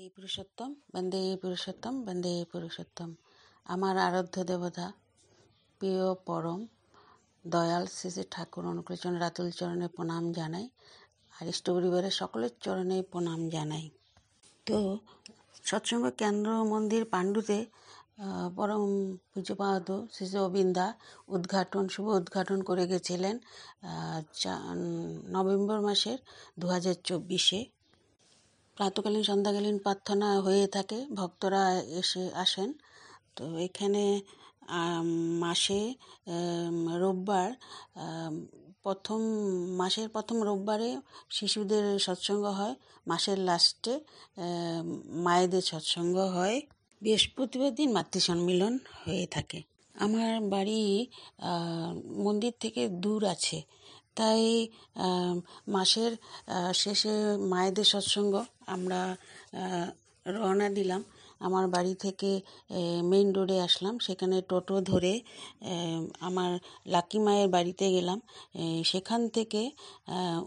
বন্দে পুরুষোত্তম বন্দে পুরুষোত্তম। আমার আরাধ্য দেবতা, প্রিয় পরম দয়াল শ্রী শ্রী ঠাকুর অনুকূলচরণ রাতুল চরণে প্রণাম জানাই, আর ইষ্ট পরিবারের সকলের চরণে প্রণাম জানাই। তো সৎসঙ্গ কেন্দ্র মন্দির পাণ্ডুতে পরম পূজ্যপাদ শ্রী শ্রী অবিন্দা শুভ উদ্ঘাটন করে গেছিলেন নভেম্বর মাসের 2024-এ। প্রাতকালীন সন্ধ্যাকালীন প্রার্থনা হয়ে থাকে, ভক্তরা আসেন। তো এখানে মাসে রোববার, মাসের প্রথম রোববারে শিশুদের সৎসঙ্গ হয়, মাসের লাস্টে মায়েদের সৎসঙ্গ হয়, বৃহস্পতিবার দিন মাতৃ সম্মিলন হয়ে থাকে। আমার বাড়ি মন্দির থেকে দূর আছে, তাই মাসের শেষে মায়েদের সৎসঙ্গ আমরা রওনা দিলাম। আমার বাড়ি থেকে মেইন রোডে আসলাম, সেখানে টোটো ধরে আমার লাকি মায়ের বাড়িতে গেলাম। সেখান থেকে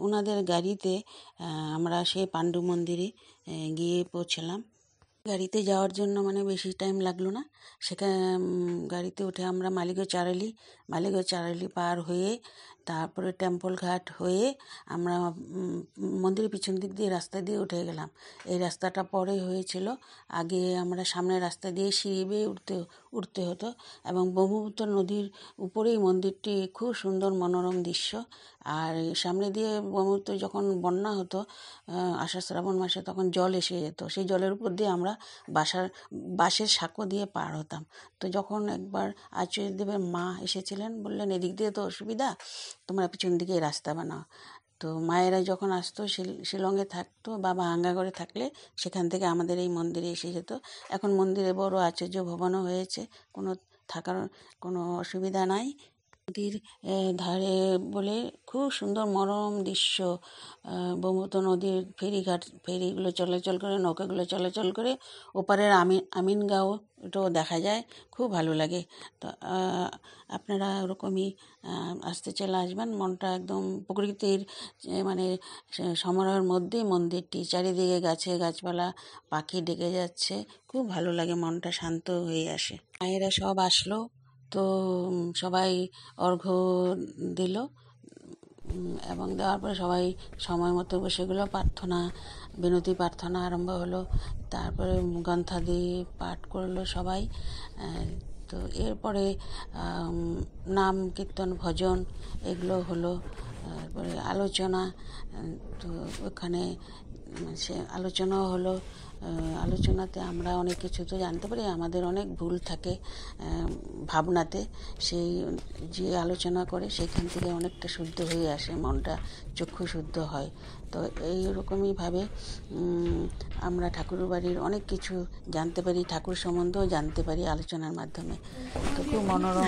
ওনাদের গাড়িতে আমরা সেই পাণ্ডু মন্দিরে গিয়ে পৌঁছলাম। গাড়িতে যাওয়ার জন্য বেশি টাইম লাগলো না। সেখানে গাড়িতে উঠে আমরা মালিগঞ্জ চারালি পার হয়ে তারপরে টেম্পল ঘাট হয়ে আমরা মন্দিরের পিছন দিক দিয়ে রাস্তা দিয়ে উঠে গেলাম। এই রাস্তাটা পরে হয়েছিল, আগে আমরা সামনের রাস্তা দিয়ে সিঁড়ি বেয়ে উঠতে হতো, এবং ব্রহ্মপুত্র নদীর উপরেই মন্দিরটি, খুব সুন্দর মনোরম দৃশ্য। আর সামনে দিয়ে ব্রহ্মপুত্র যখন বন্যা হতো আষাঢ় শ্রাবণ মাসে, তখন জল এসে যেত, সেই জলের উপর দিয়ে আমরা বাঁশের সাঁকো দিয়ে পার হতাম। তো যখন একবার আচার্যদেবের মা এসেছিলেন, বললেন এদিক দিয়ে তো অসুবিধা, তোমরা পিছন দিকে রাস্তা বানাও। তো মায়েরা যখন আসতো, শিলংয়ে থাকতো বা ভাঙ্গাগড়ে থাকলে সেখান থেকে আমাদের এই মন্দিরে এসে যেত। এখন মন্দিরে বড় আচার্য ভবনও হয়েছে, থাকার কোনো অসুবিধা নাই। নদীর ধারে বলে খুব সুন্দর মনোরম দৃশ্য, ব্রহ্মপুত্র নদীর ফেরিগুলো চলাচল করে, নৌকাগুলো চলাচল করে, ওপারের আমিনগাঁও এটাও দেখা যায়, খুব ভালো লাগে। তো আপনারা ওরকমই আসতে চলে আসবেন। মনটা একদম প্রকৃতির সমারোহের মধ্যেই মন্দিরটি, চারিদিকে গাছপালা, পাখি ডেকে যাচ্ছে, খুব ভালো লাগে, মনটা শান্ত হয়ে আসে। মায়েরা সব আসলো, তো সবাই অর্ঘ্য দিল, এবং দেওয়ার পরে সবাই সময় মতো বসে গেলো। বিনতি প্রার্থনা আরম্ভ হলো, তারপরে গ্রন্থাদি পাঠ করলো সবাই। তো এরপরে নাম কীর্তন ভজন এগুলো হলো, তারপরে আলোচনা। তো ওখানে সে আলোচনাও হলো। আলোচনাতে আমরা অনেক কিছু তো জানতে পারি, আমাদের অনেক ভুল থাকে ভাবনাতে, সেই যে আলোচনা করে সেখান থেকে অনেকটা শুদ্ধ হয়ে আসে, মনটা চক্ষু শুদ্ধ হয়। তো এইরকমইভাবে আমরা ঠাকুর বাড়ির অনেক কিছু জানতে পারি, ঠাকুর সম্বন্ধেও জানতে পারি আলোচনার মাধ্যমে। তো খুব মনোরম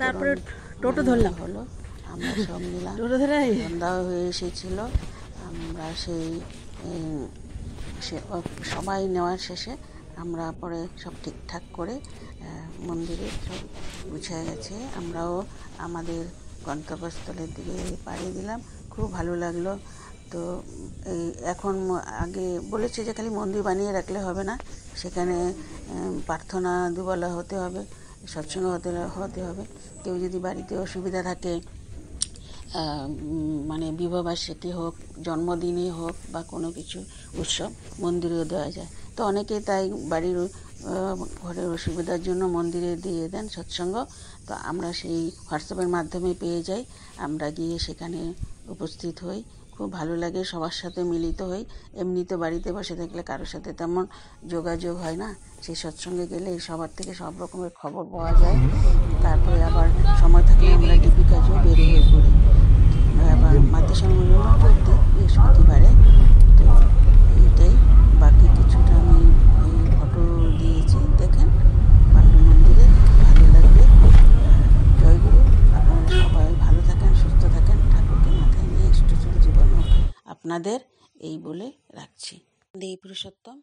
তারপরে টোটো ধরলাম হলো, আমরা সব মিলাম, সন্ধ্যাও হয়ে এসেছিল। আমরা সবাই নেওয়ার শেষে আমরা পরে সব ঠিকঠাক করে মন্দিরে সব গুছিয়ে গেছে, আমরাও আমাদের গন্তব্যস্থলের দিকে পাড়ি দিলাম। খুব ভালো লাগলো। তো এখন আগে বলেছে যে খালি মন্দির বানিয়ে রাখলে হবে না, সেখানে প্রার্থনা দুবেলা হতে হবে, সৎসঙ্গ হতে হবে। কেউ যদি বাড়িতে অসুবিধা থাকে, বিবাহবার্ষিকী হোক, জন্মদিনে হোক, বা কোনো কিছু উৎসব, মন্দিরেও দেওয়া যায়। তো অনেকে তাই বাড়ির ঘরের অসুবিধার জন্য মন্দিরে দিয়ে দেন সৎসঙ্গ। তো আমরা সেই হোয়াটসঅ্যাপের মাধ্যমে পেয়ে যাই, আমরা গিয়ে সেখানে উপস্থিত হই। খুব ভালো লাগে, সবার সাথে মিলিত হই। এমনি তো বাড়িতে বসে থাকলে কারোর সাথে তেমন যোগাযোগ হয় না, সেই সৎসঙ্গে গেলে সবার থেকে সব রকমের খবর পাওয়া যায়। তারপরে আবার সময় থাকলে আমরা ডিপি কাজও বের হয়ে পড়ি। আবার মাতৃ সম্মিলন চলতে বৃহস্পতিবারে। তো এইটাই, বাকি কিছুটা আমি এই ফটো দিয়েছি, দেখেন পাণ্ডু মন্দিরে, ভালো লাগবে। জয়গুরু, আপনারা সবাই ভালো থাকেন, সুস্থ থাকেন, ঠাকুরকে মাথায় নিয়ে ইষ্টচল জীবন আপনাদের, এই বলে রাখছি। দেই পুরুষোত্তম।